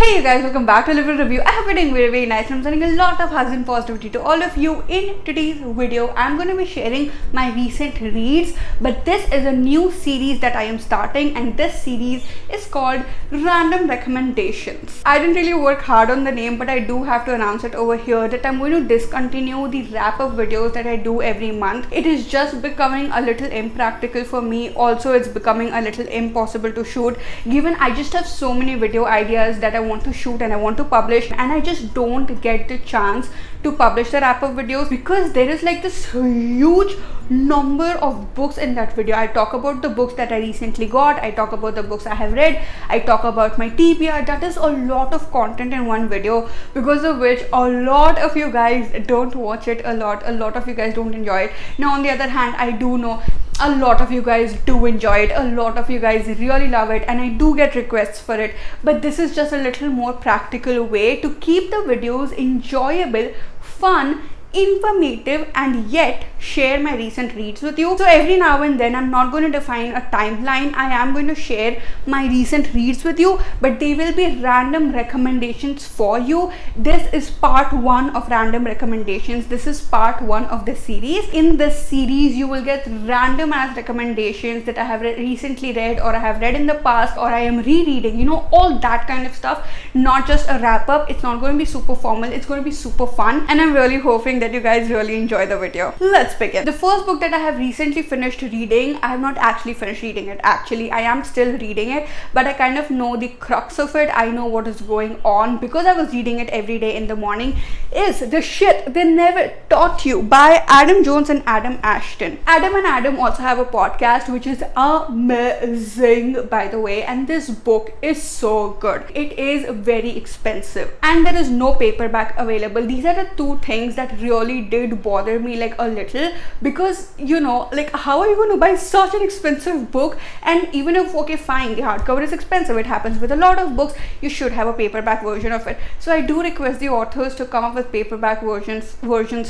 Hey you guys, welcome back to Libro review. I hope you're doing very nice and I'm sending a lot of hugs and positivity to all of you. In today's video, I'm going to be sharing my recent reads, but this is a new series that I am starting, and this series is called Random Recommendations. I didn't really work hard on the name, but I do have to announce it over here that I'm going to discontinue the wrap-up videos that I do every month. It is just becoming a little impractical for me. Also, it's becoming a little impossible to shoot, given I just have so many video ideas that I want to shoot and I want to publish, and I just don't get the chance to publish the wrap-up videos because there is like this huge number of books in that video. I talk about the books that I recently got, I talk about the books I have read, I talk about my TBR. That is a lot of content in one video, because of which a lot of you guys don't watch it a lot of you guys don't enjoy it. Now on the other hand, I do know a lot of you guys do enjoy it, a lot of you guys really love it, and I do get requests for it, but this is just a little more practical way to keep the videos enjoyable, fun, informative, and yet share my recent reads with you. So every now and then, I'm not going to define a timeline. I am going to share my recent reads with you, but they will be random recommendations for you. This is part 1 of random recommendations. This is part 1 of the series. In this series, you will get random ass recommendations that I have recently read, or I have read in the past, or I am rereading, you know, all that kind of stuff. Not just a wrap up. It's not going to be super formal, it's going to be super fun, and I'm really hoping that you guys really enjoy the video. Let's begin. The first book that I have recently finished reading, I have not actually finished reading it. Actually, I am still reading it, but I kind of know the crux of it. I know what is going on because I was reading it every day in the morning. Is The Shit They Never Taught You by Adam Jones and Adam Ashton. Adam and Adam also have a podcast which is amazing, by the way, and this book is so good. It is very expensive and there is no paperback available. These are the two things that really did bother me like a little, because you know, like, how are you going to buy such an expensive book? And even if, okay fine, the hardcover is expensive, it happens with a lot of books, you should have a paperback version of it. So I do request the authors to come up with paperback versions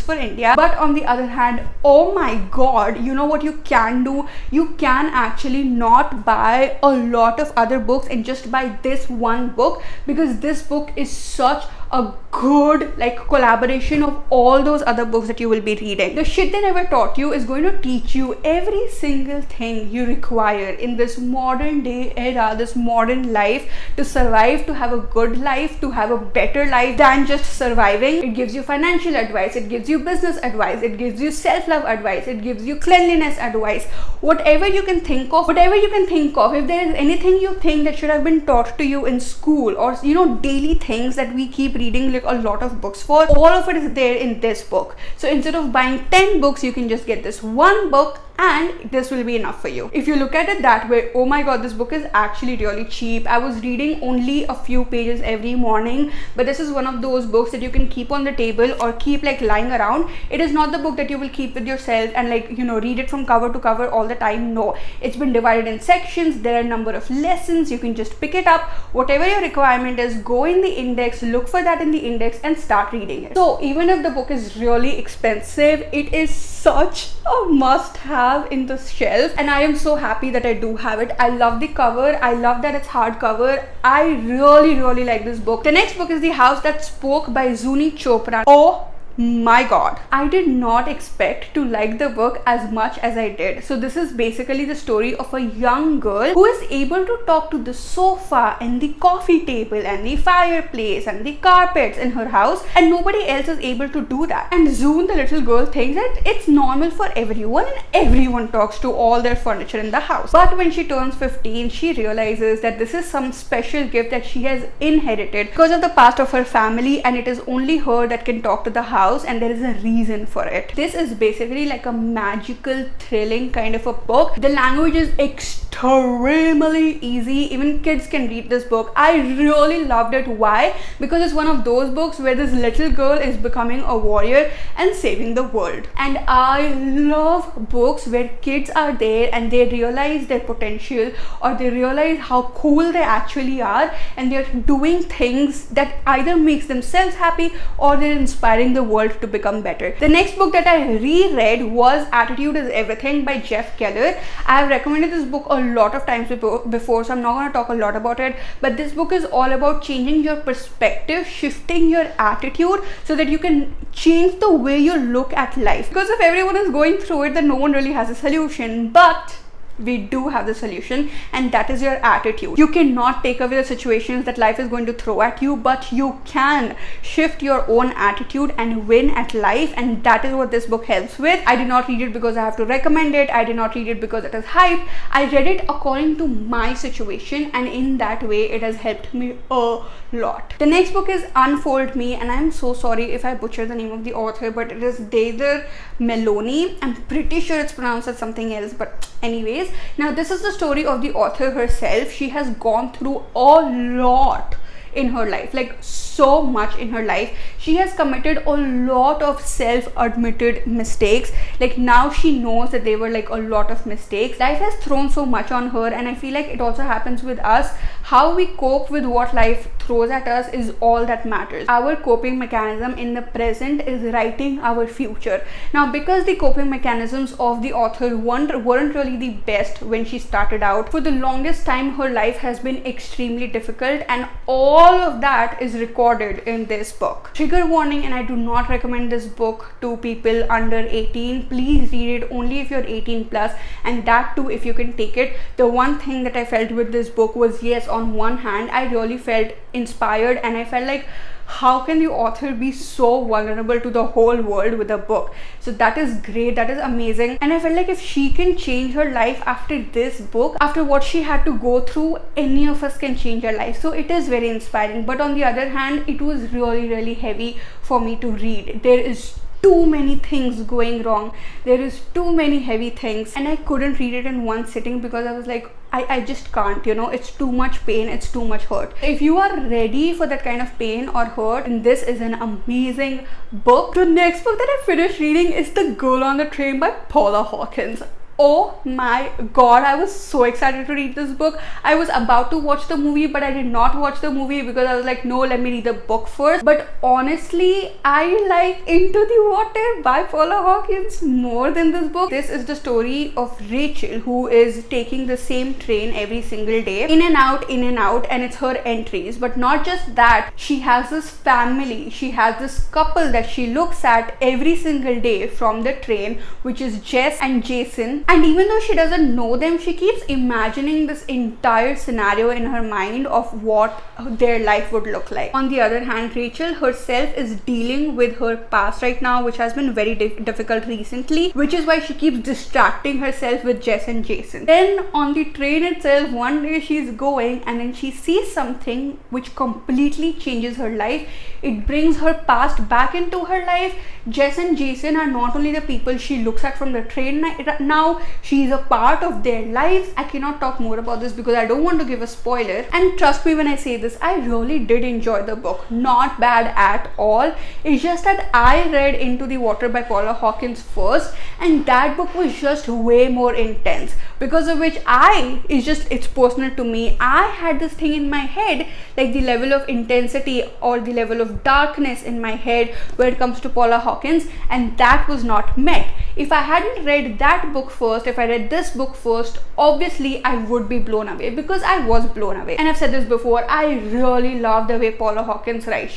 for India. But on the other hand, oh my god, you know what you can do? You can actually not buy a lot of other books and just buy this one book, because this book is such a good like collaboration of all those other books that you will be reading. The Shit They Never Taught You is going to teach you every single thing you require in this modern day era, this modern life, to survive, to have a good life, to have a better life than just surviving. It gives you financial advice, it gives you business advice, it gives you self-love advice, it gives you cleanliness advice, whatever you can think of. If there is anything you think that should have been taught to you in school, or you know, daily things that we keep reading like a lot of books for, all of it is there in this book. So instead of buying 10 books, you can just get this one book, and this will be enough for you. If you look at it that way, oh my god, this book is actually really cheap. I was reading only a few pages every morning, but this is one of those books that you can keep on the table or keep like lying around. It is not the book that you will keep with yourself and like, you know, read it from cover to cover all the time. No, it's been divided in sections. There are a number of lessons. You can just pick it up, whatever your requirement is, go in the index, look for that in the index and start reading it. So even if the book is really expensive, it is such a must have in the shelf, and I am so happy that I do have it. I love the cover, I love that it's hardcover. I really like this book. The next book is The House That Spoke by Zuni Chopra. Oh my god, I did not expect to like the book as much as I did. So this is basically the story of a young girl who is able to talk to the sofa and the coffee table and the fireplace and the carpets in her house, and nobody else is able to do that. And Zoon, the little girl, thinks that it's normal for everyone, and everyone talks to all their furniture in the house. But when she turns 15, she realizes that this is some special gift that she has inherited because of the past of her family, and it is only her that can talk to the house, and there is a reason for it. This is basically like a magical, thrilling kind of a book. The language is extremely easy. Even kids can read this book. I really loved it. Why? Because it's one of those books where this little girl is becoming a warrior and saving the world. And I love books where kids are there and they realize their potential, or they realize how cool they actually are, and they're doing things that either makes themselves happy or they're inspiring the world world to become better. The next book that I reread was Attitude is Everything by Jeff Keller. I have recommended this book a lot of times before, so I'm not going to talk a lot about it, but this book is all about changing your perspective, shifting your attitude so that you can change the way you look at life. Because if everyone is going through it, then no one really has a solution, but we do have the solution, and that is your attitude. You cannot take away the situations that life is going to throw at you, but you can shift your own attitude and win at life, and that is what this book helps with. I did not read it because I have to recommend it. I did not read it because it is hype. I read it according to my situation, and in that way it has helped me a lot. The next book is Unfold Me, and I'm so sorry if I butcher the name of the author, but it is Deidre Meloni. I'm pretty sure it's pronounced as something else, but anyways, now this is the story of the author herself. She has gone through a lot in her life, like so much in her life. She has committed a lot of self-admitted mistakes. Like now she knows that they were like a lot of mistakes. Life has thrown so much on her, and I feel like it also happens with us. How we cope with what life throws at us is all that matters. Our coping mechanism in the present is writing our future. Now, because the coping mechanisms of the author weren't really the best when she started out, for the longest time her life has been extremely difficult, and all of that is recorded in this book. Trigger warning, and I do not recommend this book to people under 18. Please read it only if you're 18 plus, and that too if you can take it. The one thing that I felt with this book was, yes, on one hand I really felt inspired, and I felt like, how can the author be so vulnerable to the whole world with a book? So that is great, that is amazing. And I felt like if she can change her life after this book, after what she had to go through, any of us can change our life. So it is very inspiring. But on the other hand, it was really heavy for me to read. There is too many things going wrong. There is too many heavy things, and I couldn't read it in one sitting because I was like, I just can't, you know, it's too much pain, it's too much hurt. If you are ready for that kind of pain or hurt, then this is an amazing book. The next book that I finished reading is The Girl on the Train by Paula Hawkins. Oh my god, I was so excited to read this book. I was about to watch the movie, but I did not watch the movie because I was like, no, let me read the book first. But honestly, I like Into the Water by Paula Hawkins more than this book. This is the story of Rachel, who is taking the same train every single day, in and out, and it's her entries. But not just that, she has this family, she has this couple that she looks at every single day from the train, which is Jess and Jason. And even though she doesn't know them, she keeps imagining this entire scenario in her mind of what their life would look like. On the other hand, Rachel herself is dealing with her past right now, which has been very difficult recently, which is why she keeps distracting herself with Jess and Jason. Then on the train itself, one day she's going and then she sees something which completely changes her life. It brings her past back into her life. Jess and Jason are not only the people she looks at from the train now, she is a part of their lives. I cannot talk more about this because I don't want to give a spoiler. And trust me when I say this, I really did enjoy the book. Not bad at all. It's just that I read Into the Water by Paula Hawkins first, and that book was just way more intense, because of which it's personal to me. I had this thing in my head, like the level of intensity or the level of darkness in my head when it comes to Paula Hawkins, and that was not met. If I hadn't read that book first, if I read this book first, obviously I would be blown away, because I was blown away. And I've said this before, I really love the way Paula Hawkins writes.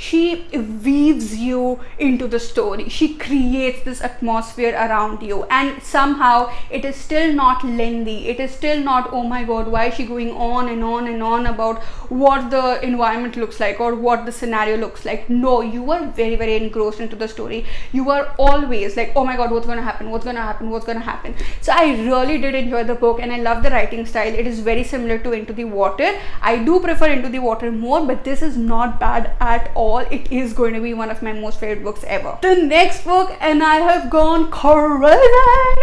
She weaves you into the story. She creates this atmosphere around you, and somehow it is still not lengthy. It is still not, oh my god, why is she going on and on and on about what the environment looks like or what the scenario looks like. No, you are very engrossed into the story. You are always like, oh my god, what's gonna happen, what's gonna happen, what's gonna happen. So I really did enjoy the book, and I love the writing style. It is very similar to Into the Water. I do prefer Into the Water more, but this is not bad at all. It is going to be one of my most favorite books ever. The next book, and I have gone crazy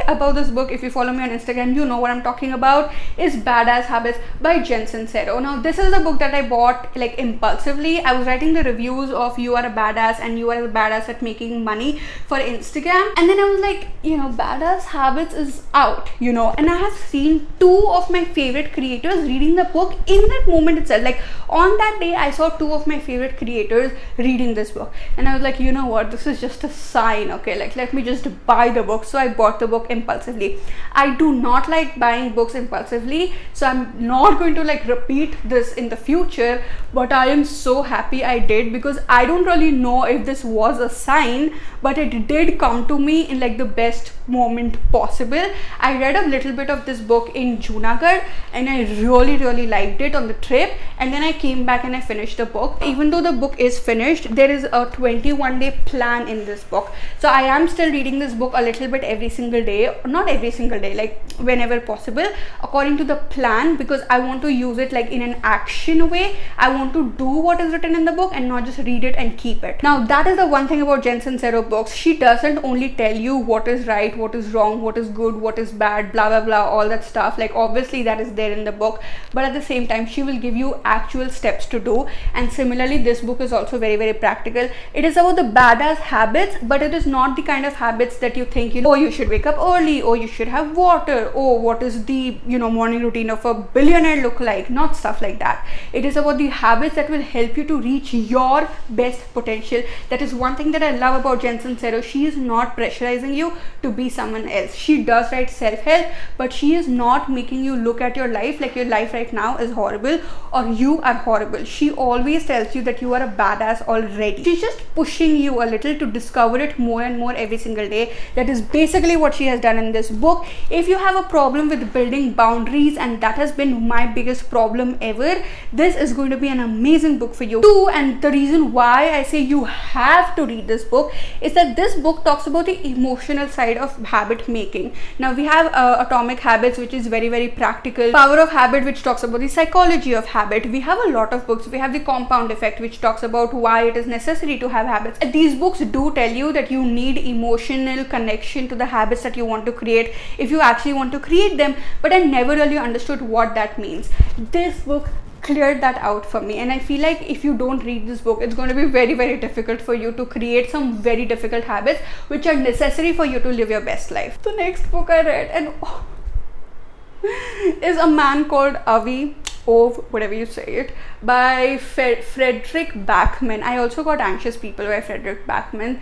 about this book, if you follow me on Instagram, you know what I'm talking about, is Badass Habits by Jen Sincero. Now, this is a book that I bought like impulsively. I was writing the reviews of You Are a Badass and You Are a Badass at Making Money for Instagram, and then I was like, you know, Badass Habits is out, you know, and I have seen two of my favorite creators reading the book in that moment itself. Like on that day, I saw two of my favorite creators reading this book, and I was like, you know what, this is just a sign, okay, like let me just buy the book. So I bought the book impulsively. I do not like buying books impulsively, so I'm not going to like repeat this in the future, but I am so happy I did, because I don't really know if this was a sign, but it did come to me in like the best moment possible. I read a little bit of this book in Junagadh and I really liked it on the trip, and then I came back and I finished the book. Even though the book is finished, there is a 21-day plan in this book, so I am still reading this book a little bit every single day, not every single day, like whenever possible, according to the plan, because I want to use it like in an action way. I want to do what is written in the book and not just read it and keep it. Now that is the one thing about Jen Sincero books. She doesn't only tell you what is right, what is wrong, what is good, what is bad, blah blah blah, all that stuff. Like obviously that is there in the book, but at the same time she will give you actual steps to do. And similarly, this book is also very practical. It is about the badass habits, but it is not the kind of habits that you think, you know, oh, you should wake up early, or you should have water, or what is the, you know, morning routine of a billionaire look like. Not stuff like that. It is about the habits that will help you to reach your best potential. That is one thing that I love about Jen Sincero. She is not pressurizing you to be someone else. She does write self-help, but she is not making you look at your life like your life right now is horrible or you are horrible. She always tells you that you are a badass already. She's just pushing you a little to discover it more and more every single day. That is basically what she has done in this book. If you have a problem with building boundaries, and that has been my biggest problem ever, this is going to be an amazing book for you too. And the reason why I say you have to read this book is that this book talks about the emotional side of habit making. Now we have Atomic Habits, which is very practical. Power of Habit, which talks about the psychology of habit. We have a lot of books. We have the Compound Effect, which talks about why it is necessary to have habits. And these books do tell you that you need emotional connection to the habits that you want to create if you actually want to create them, but I never really understood what that means. This book cleared that out for me, and I feel like if you don't read this book, it's going to be very difficult for you to create some very difficult habits which are necessary for you to live your best life. The next book I read and is A Man Called Avi, whatever you say it, by Frederick Backman. I also got Anxious People by Frederick Backman.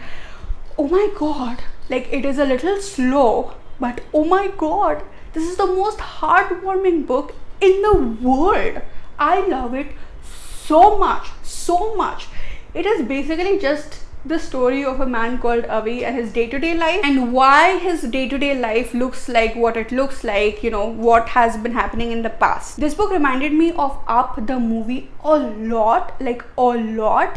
Oh my god, like it is a little slow, but oh my god, this is the most heartwarming book in the world. I love it so much. It is basically just the story of a man called Avi and his day-to-day life, and why his day-to-day life looks like what it looks like, you know, what has been happening in the past. This book reminded me of Up, the movie, a lot,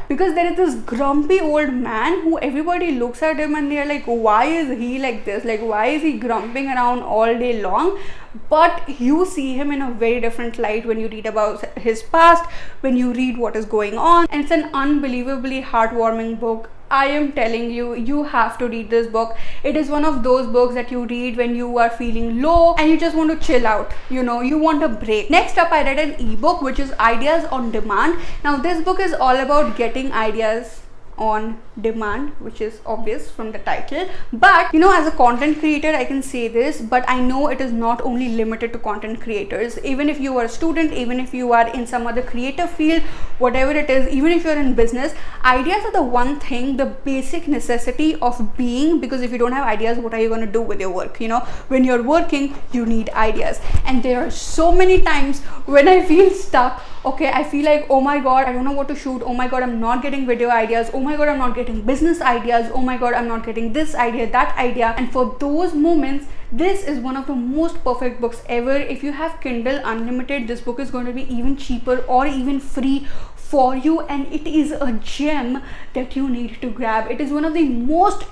because there is this grumpy old man who everybody looks at him and they're like, why is he like this? Like, why is he grumping around all day long? But you see him in a very different light when you read about his past, when you read what is going on, and it's an unbelievably heartwarming book. I am telling you, you have to read this book. It is one of those books that you read when you are feeling low and you just want to chill out, you know, you want a break. Next up, I read an ebook which is Ideas on Demand. Now this book is all about getting ideas on demand, which is obvious from the title, but you know, as a content creator I can say this, but I know it is not only limited to content creators. Even if you are a student, even if you are in some other creative field, whatever it is, even if you're in business, ideas are the one thing, the basic necessity of being, because if you don't have ideas, what are you going to do with your work? You know, when you're working, you need ideas. And there are so many times when I feel stuck. Okay, I feel like, oh my god, I don't know what to shoot. Oh my god, I'm not getting video ideas. Oh my god, I'm not getting business ideas. Oh my god, I'm not getting this idea, that idea. And for those moments, this is one of the most perfect books ever. If you have Kindle Unlimited, this book is going to be even cheaper or even free for you, and it is a gem that you need to grab. It is one of the most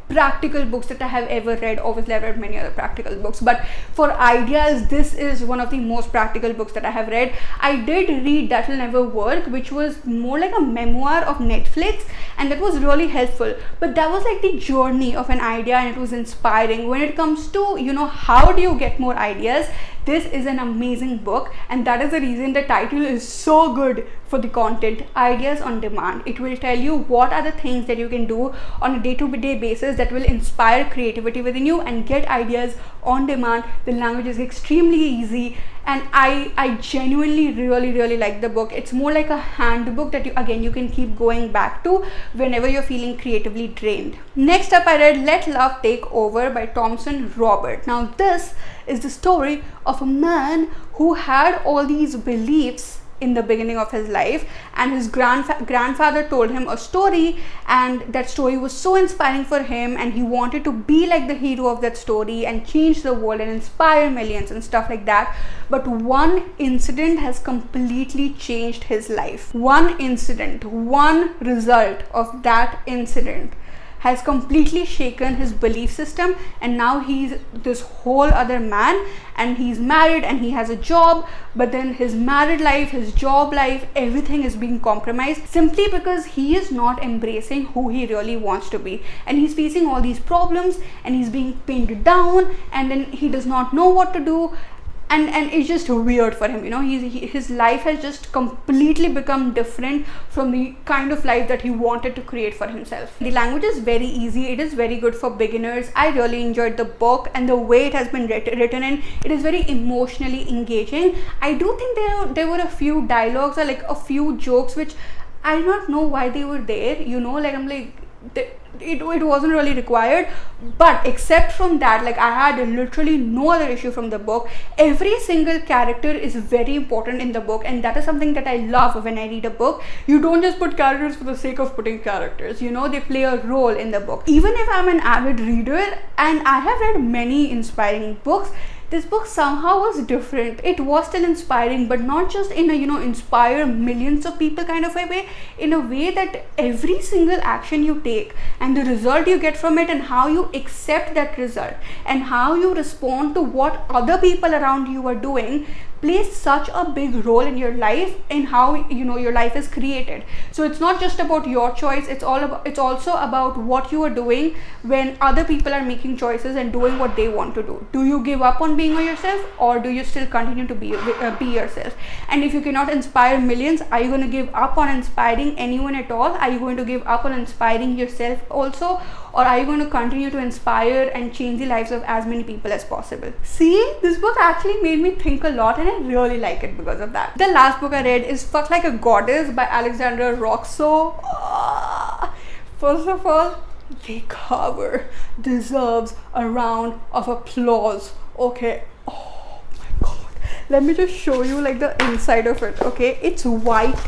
practical books that I have ever read. Obviously I've read many other practical books, but for ideas, this is one of the most practical books that I have read. I did read That Will Never Work, which was more like a memoir of Netflix, and that was really helpful, but that was like the journey of an idea, and it was inspiring. When it comes to, you know, how do you get more ideas, this is an amazing book, and that is the reason the title is so good for the content. Ideas on Demand. It will tell you what are the things that you can do on a day-to-day basis that will inspire creativity within you and get ideas on demand. The language is extremely easy, and I genuinely really like the book. It's more like a handbook that you can keep going back to whenever you're feeling creatively drained. Next up, I read Let Love Take Over by Thompson Robert. Now this is the story of a man who had all these beliefs in the beginning of his life, and his grandfather told him a story, and that story was so inspiring for him, and he wanted to be like the hero of that story and change the world and inspire millions and stuff like that. But one incident has completely changed his life. One incident, one result of that incident has completely shaken his belief system, and now he's this whole other man, and he's married and he has a job, but then his married life, his job life, everything is being compromised simply because he is not embracing who he really wants to be, and he's facing all these problems and he's being pinned down, and then he does not know what to do. And it's just weird for him, his life has just completely become different from the kind of life that he wanted to create for himself. The language is very easy, it is very good for beginners. I really enjoyed the book, and the way it has been written in, it is very emotionally engaging. I do think there were a few dialogues or like a few jokes which I do not know why they were there, I'm like, it wasn't really required, but except from that, like, I had literally no other issue from the book. Every single character is very important in the book, and that is something that I love when I read a book. You don't just put characters for the sake of putting characters, they play a role in the book. Even if I'm an avid reader and I have read many inspiring books, this book somehow was different. It was still inspiring, but not just in a inspire millions of people kind of a way, in a way that every single action you take and the result you get from it, and how you accept that result and how you respond to what other people around you are doing, plays such a big role in your life, in how your life is created. So it's not just about your choice, it's also about what you are doing when other people are making choices and doing what they want to do. Do you give up on being yourself, or do you still continue to be yourself? And if you cannot inspire millions, are you going to give up on inspiring anyone at all? Are you going to give up on inspiring yourself also, or are you going to continue to inspire and change the lives of as many people as possible? See, this book actually made me think a lot, and I really like it because of that. The last book I read is Fuck Like a Goddess by Alexandra Roxo. First of all, the cover deserves a round of applause. Okay, oh my god, let me just show you like the inside of it. Okay, it's white,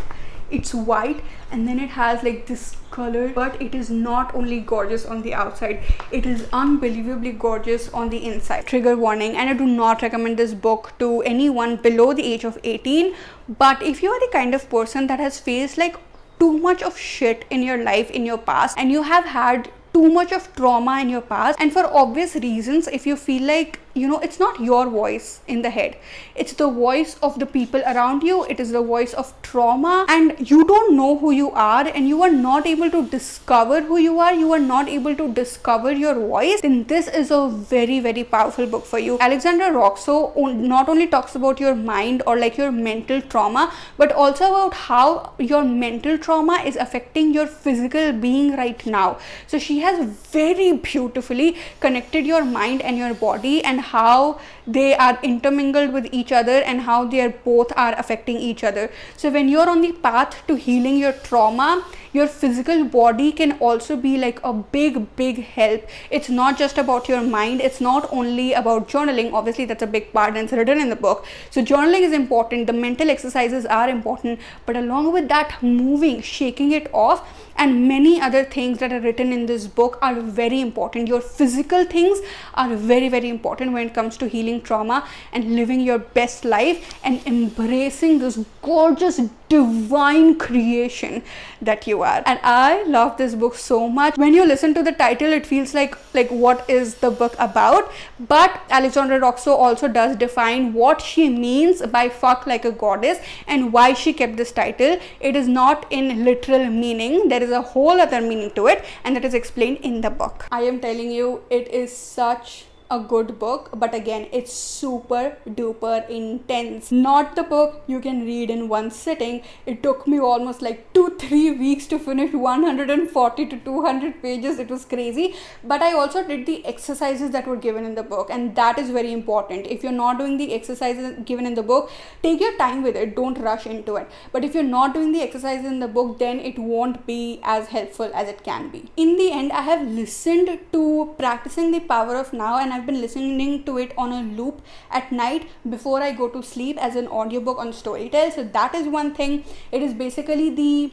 and then it has like this color, but it is not only gorgeous on the outside, it is unbelievably gorgeous on the inside. Trigger warning, and I do not recommend this book to anyone below the age of 18, but if you are the kind of person that has faced like too much of shit in your life in your past, and you have had too much of trauma in your past, and for obvious reasons, if you feel like it's not your voice in the head, it's the voice of the people around you, it is the voice of trauma, and you don't know who you are, and you are not able to discover who you are, you are not able to discover your voice, then this is a very powerful book for you. Alexandra Roxo not only talks about your mind or like your mental trauma, but also about how your mental trauma is affecting your physical being right now. So she has very beautifully connected your mind and your body, and how they are intermingled with each other, and how they are both are affecting each other. So when you're on the path to healing your trauma, your physical body can also be like a big help. It's not just about your mind, it's not only about journaling, obviously that's a big part and it's written in the book. So journaling is important, the mental exercises are important, but along with that, moving, shaking it off, and many other things that are written in this book are very important. Your physical things are very important when it comes to healing trauma and living your best life and embracing this gorgeous divine creation that you are. And I love this book so much. When you listen to the title, it feels like what is the book about, but Alexandra Roxo also does define what she means by fuck like a goddess and why she kept this title. It is not in literal meaning, there is a whole other meaning to it, and that is explained in the book. I am telling you, it is such a good book, but again, it's super duper intense. Not the book you can read in one sitting. It took me almost like 2-3 weeks to finish 140 to 200 pages. It was crazy. But I also did the exercises that were given in the book, and that is very important. If you're not doing the exercises given in the book, take your time with it, don't rush into it. But if you're not doing the exercises in the book, then it won't be as helpful as it can be. In the end, I have listened to Practicing the Power of Now, and I've been listening to it on a loop at night before I go to sleep as an audiobook on Storytel. So that is one thing. It is basically the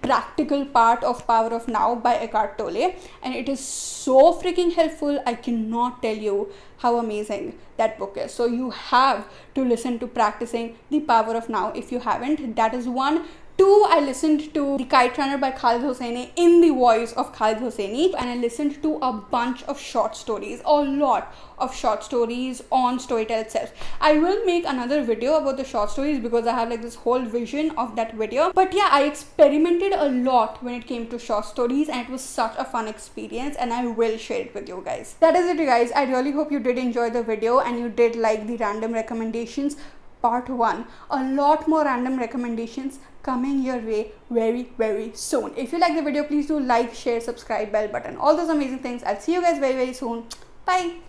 practical part of Power of Now by Eckhart Tolle, and it is so freaking helpful. I cannot tell you how amazing that book is. So you have to listen to Practicing the Power of Now if you haven't. That is one. 2, I listened to The Kite Runner by Khalid Hosseini in the voice of Khalid Hosseini, and I listened to a bunch of short stories, a lot of short stories on Storytel itself. I will make another video about the short stories because I have like this whole vision of that video. But yeah, I experimented a lot when it came to short stories, and it was such a fun experience, and I will share it with you guys. That is it, you guys. I really hope you did enjoy the video and you did like the random recommendations. Part 1. A lot more random recommendations coming your way very soon. If you like the video, please do like, share, subscribe, bell button, all those amazing things. I'll see you guys very soon. Bye.